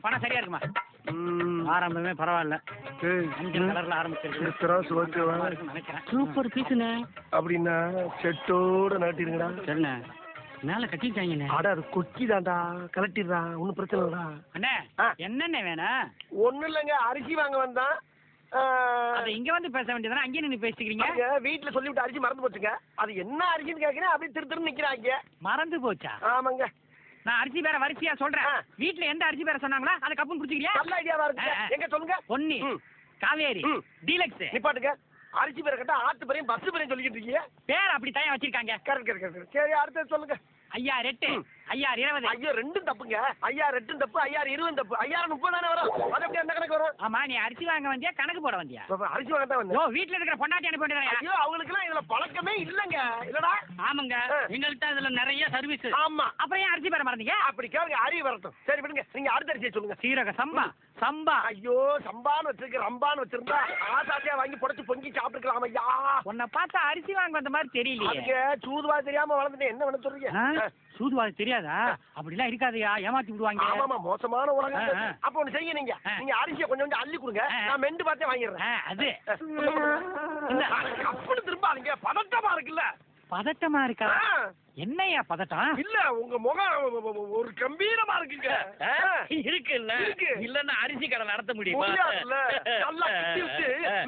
பணம் சரியா இருக்குமா? ஆரம்பமே பரவாயில்ல. அஞ்சு கலர்ல ஆரம்பிச்சிருக்கு. சூப்பர் பீஸ்ண்ணே. அப்படின்னா செட்டோட நாட்டிருங்கடா. சரிண்ணே. மேல கட்டிட்டாங்கண்ணே. அட அது கொக்கிதான்டா, கலட்டிடுறா, ஒன்னும் பிரச்சனை இல்லடா. அண்ணே என்னண்ணே வேணும்? ஒண்ணும் இல்லைங்க, அரிசி வாங்க வந்தான். அது இங்க வந்து பேச வேண்டியதானே, அங்கேயே நின்று பேசிக்கிறீங்க. வீட்டுல சொல்லிவிட்டு அரிசி மறந்து போச்சுங்க. அது என்ன அரிசின்னு கேட்கிறேன், அப்படி திரு நிக்கிறாங்க. மறந்து போச்சா? ஆமாங்க. நான் அரிசி பேர வரிசையா சொல்றேன். வீட்டுல எந்த அரிசி பேர சொன்னாங்களா அதை கப்புன்னு புடிச்சிக்கிறியா? நல்ல ஐடியாவா இருக்கு. எங்க சொல்லுங்க. பொன்னி, காவேரி, டீலக்ஸ். நிப்பாட்டுங்க. அரிசி பேரை கட்ட ஆட்டு பேரையும் பஸ் பேரையும் சொல்லிக்கிட்டு இருக்கீங்க. பேர் அப்படி தயா வச்சிருக்காங்க. கரெக்ட். சரி, அடுத்தது சொல்லுங்க. 5008, 5020. ஐயோ ரெண்டும் தப்புங்க. 5008 தப்பு, 5020 தப்பு. 5030 தானே வரும். அது எப்படி அந்த கணக்கு வரும்? ஆமா, நீ அரிசி வாங்க வந்தியா கணக்கு போட வந்தியா? அரிசி வாங்க தான் வந்தேன். வீட்டுல இருக்கிற பொண்டாட்டி அனுப்பி வேண்டியதானே? ஐயோ அவங்களுக்கு எல்லாம் இதுல பழக்கமே இல்லங்க. இல்லடா. ஆமாங்க, எங்கள்கிட்ட இதுல நிறைய சர்வீஸ். ஆமா. அப்புறம் ஏன் அரிசி பேர மறந்தீங்க? அப்படி கேளுங்க, அறிவு வரட்டும். சரி விடுங்க, நீங்க அடுத்த அரிசியை சொல்லுங்க. சீரக சம்பா. சம்பா. ஐயோ சம்பான்னு வச்சிருக்க, ரம்பான்னு வச்சிருந்தா ஆசாத்தியா வாங்கி புடைச்சு பொங்கி சாப்பிட்டுக்கலாம். ஐயா உன்னை பார்த்தா அரிசி வாங்க வந்த மாதிரி தெரியலையே. சூதுவா தெரியாம வளர்ந்துட்டு என்ன பண்ண சொல்றீங்க? சூதுவாது தெரியாதா? அப்படிலாம் இருக்காதையா, ஏமாத்தி விடுவாங்க. ஆமா, மோசமான உலகம். அப்ப ஒண்ணு செய்ய, நீங்க அரிசியை கொஞ்சம் கொஞ்சம் அள்ளி கொடுங்க, நான் மெண்டு பார்த்தே வாங்கிடுறேன். அது அப்படி திரும்பாதீங்க, பதட்டமா இருக்குல்ல. பதட்டமா இருக்கா? என்னையா பதட்டம்? இல்ல, உங்க முகம் ஒரு கம்பீரமா இருக்குங்க. இருக்கு இல்ல? இல்லன்னா அரிசி கடை நடத்த முடியுமா? நல்லா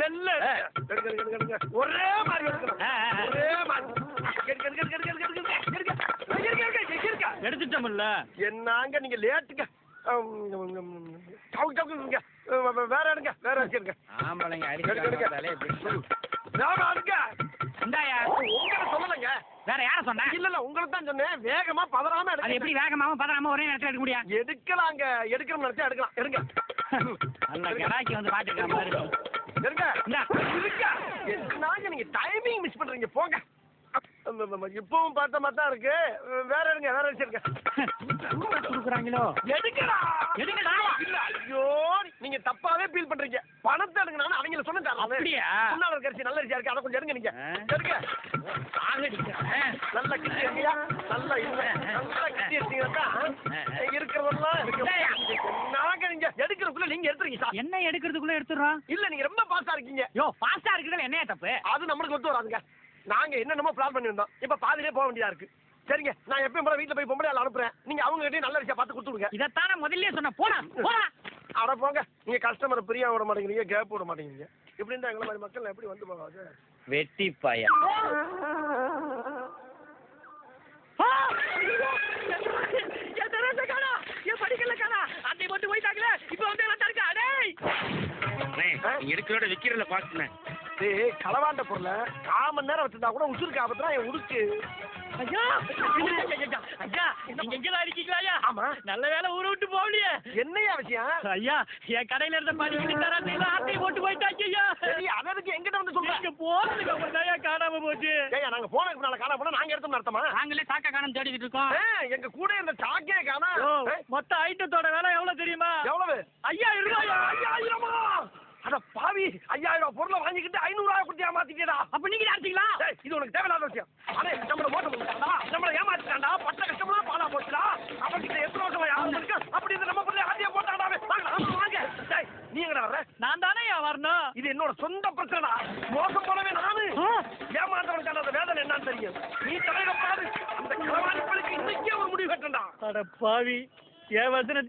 மெல்ல ஒரே மாதிரி ஒரே மாதிரி எடுத்துட்டோம்ல. என்னங்க நீங்க லேட்டுங்க. வேற எடுங்க, வேற அரிசி எடுங்க. ஆமாங்க, இந்தாயா உங்களை சொல்லலைங்க. வேற யார சொன்ன? இல்ல உங்களை தான் சொன்னேன். வேகமா பதறாம எடுங்க. அது எப்படி வேகமாவும் பதறாம ஒரே நேரத்துல எடுக்க முடியும்? எடுக்கலாங்க, எடுக்கணும் நினைச்சா எடுக்கலாம். எடுங்க. நல்ல கடாக்கி வந்து பாத்துக்கிற மாதிரி எடுங்க. இருக்க என்னங்க நீங்க டைமிங் மிஸ் பண்றீங்க, போங்க. இப்பவும் பார்த்த மாதிரி தான் இருக்கு. வேற எடுங்க, வேற வச்சிருக்க. கொடுக்குறாங்களோ? எடுக்கடா, எடுங்கடா. இல்ல ஐயோ நீங்க தப்பாவே ஃபீல் பண்றீங்க. பணத்தை எடுங்க, நான் அவங்கள சொன்னேன். அப்படியா? முன்னாள் அரிசி நல்ல அரிசியா இருக்கு, அதை கொஞ்சம் எடுங்க. நீங்க எடுங்க. நல்ல கிட்டி இருக்கியா? நல்லா இல்ல, நல்லா கிட்டி இருக்கீங்களா? இருக்கிறதெல்லாம் நாங்க நீங்க எடுக்கிறதுக்குள்ள நீங்க எடுத்துறீங்க சார். என்ன எடுக்கிறதுக்குள்ள எடுத்துறோம்? இல்ல நீங்க ரொம்ப பாஸ்டா இருக்கீங்க. பாஸ்டா இருக்கிறது என்னைய தப்பு? அது நம்மளுக்கு ஒத்து வராதுங்க. நாங்க என்னென்னமோ பிளான் பண்ணிருந்தோம், இப்ப பாதிலே போக வேண்டியதா இருக்கு. சரிங்க, நான் எப்பயும் போல வீட்டுல போய் பொம்பளை அனுப்புறேன். நீங்க அவங்க கிட்டே நல்ல அரிசியா பார்த்து கொடுத்துடுங்க. இதைத்தானே முதல்ல சொன்ன. போனா அட போங்க. நீங்க கஸ்டமரை பிரியா விட மாட்டேங்கிறீங்க, கேப் விட மாட்டேங்கிறீங்க. இப்படி இருந்தா எங்களை மாதிரி மக்கள் எப்படி வந்து போகாது? வெட்டி பாயா. எடுக்கிறோட விக்கிறதுல பாக்குறேன். களவாண்ட பொருள 1/4 மணி நேரம் வச்சிருந்தா கூட உசுருக்கு ஆபத்துனா என் உடுக்கு. ஐயா ஐயா, நீங்க எங்கதான் இருக்கீங்களா? ஐயா ஆமா, நல்ல வேலை ஊரை விட்டு போகலையே. என்னையா விஷயம்? ஐயா என் கடையில இருந்த 10 தராசையில ஆட்டையை போட்டு போயிட்டாச்சு. ஐயா அதற்கு எங்கிட்ட வந்து சொல்லுங்க. போனதுக்கு அப்புறம் தான் காணாம போச்சு. ஐயா நாங்க போனதுக்கு முன்னால காணாம போனா நாங்க எடுத்தோம் அர்த்தமா? நாங்களே சாக்க காணாம தேடிக்கிட்டு இருக்கோம். எங்க கூட இந்த சாக்கே காணா. மொத்த ஐட்டத்தோட விலை எவ்வளவு தெரியுமா? எவ்வளவு? 5000 ரூபாய். 5000-ஆ? அட பாவி, 5000 பொருளை வாங்கிக்கிட்டு 500 கொடுத்து ஏமாத்திட்டா. அப்ப நீங்க அடிச்சிங்களா? இது உனக்கு தேவையில்லாத விஷயம். அடே நம்மள மோசம் பண்ணிட்டான்டா, நம்மள ஏமாத்திட்டான்டா, பட்ட கஷ்டம்லாம் பாலா போச்சுடா. அவன்கிட்ட எத்தனை வருஷமா யாரும் இருக்கு, அப்படி இந்த நம்ம பொருளை ஆதியா போட்டாடாவே. வாங்க. நீ எங்கடா வர்ற? நான் தானே வரணும். இது என்னோட சொந்த பிரச்சனைடா. மோசம் போனவே நானு. ஏமாந்தவனுக்கான அந்த வேதனை என்னன்னு தெரியும். நீ தலையில பாரு, அந்த களவாணிகளுக்கு இன்னைக்கே ஒரு முடிவு கட்டண்டா. அட பாவி, என் வசன